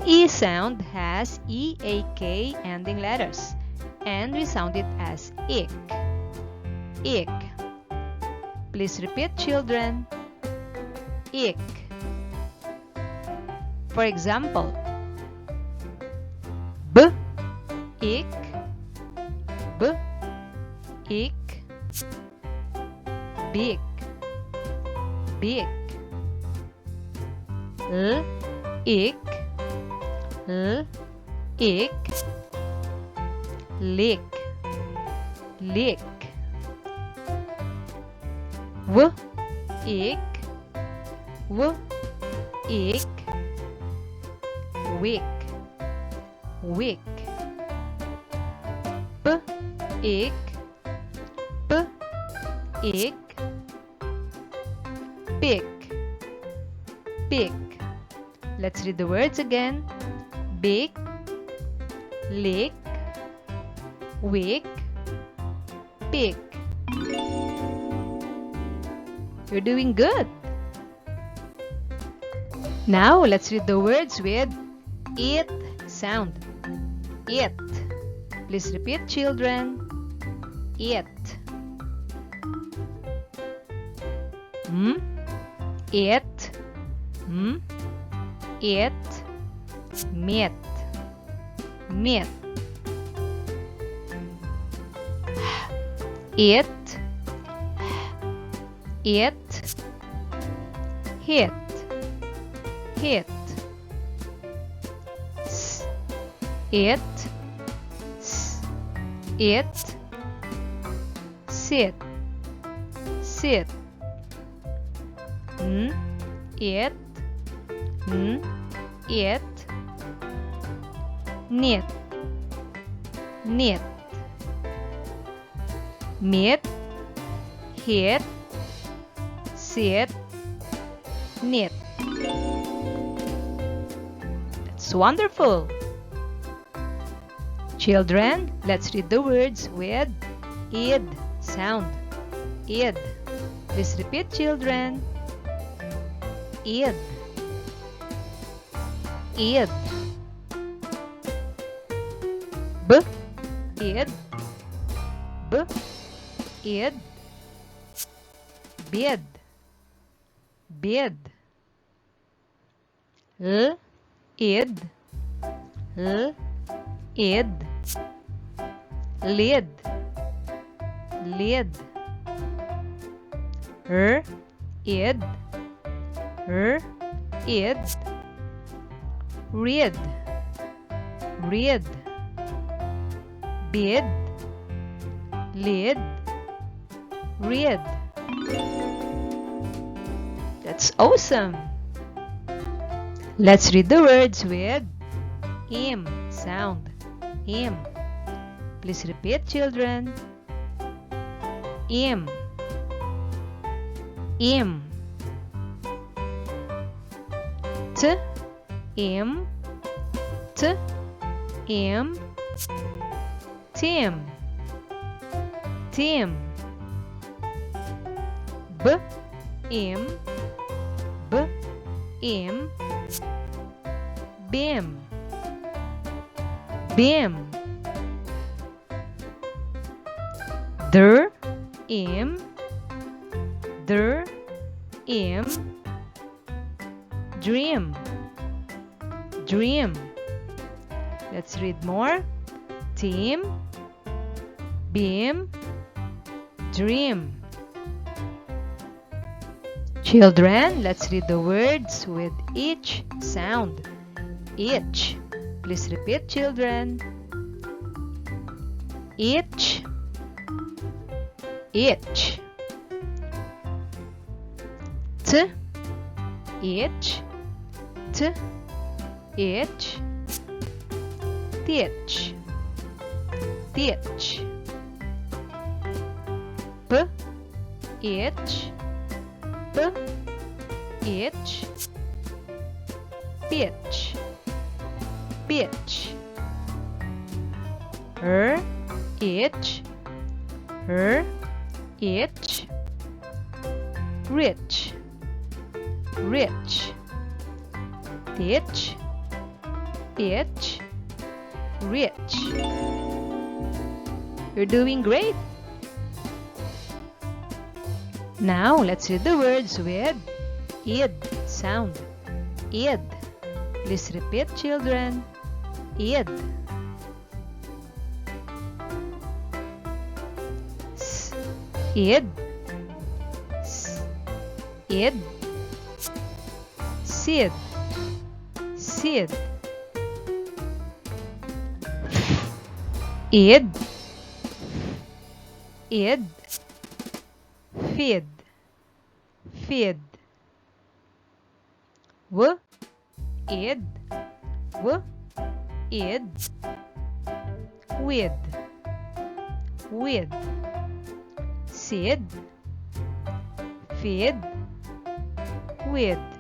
E sound has E-A-K ending letters, and we sound it as ick. Ick. Please repeat, children. Ick. For example, B, ick, B, ick, big, big. L, ick, L, ick, lick, lick. W, ick, W, ick, wick, wick. P, ick, P, ick, pick, pick. Let's read the words again. Big, lick, wick, pick. You're doing good. Now let's read the words with it sound. It. Please repeat, children. It. It. It. Meat. Meat. It. It. Hit. Hit. S. It. S. It. Sit. Sit. It. It. Knit. Knit. Meet. Hit. Sit. Knit. That's wonderful. Children, let's read the words with id sound. Id. Please repeat, children. Id. Id. B. Id. B. Id. Bid. Bid. L. Id. L. Id. Lid. Lid. R. Id. R. Id. Read. Read. Bid. Lid. Read. That's awesome. Let's read the words with im sound. Im. Please repeat, children. Im. Im. T. Im. T. Im. Tim. Tim. B. Im. B. Im. Bim. Bim. Der. Im. Der. Im. Dream. Dream. Let's read more. Team. Beam. Dream. Children, let's read the words with each sound. Each. Please repeat, children. Each. Each. T. Each. T. Each. Teach. Teach. P. Each. P. Each. Pitch. Pitch. R. Each. R. Each. Rich. Rich. Teach. itch, rich. You're doing great. Now let's read the words with id sound. Id. Please repeat, children. Id. S. Id. S. Id. Sid. Sid. Id. Id. Feed. Feed. W. Id. W. Id. With. With. Sid. Feed. With.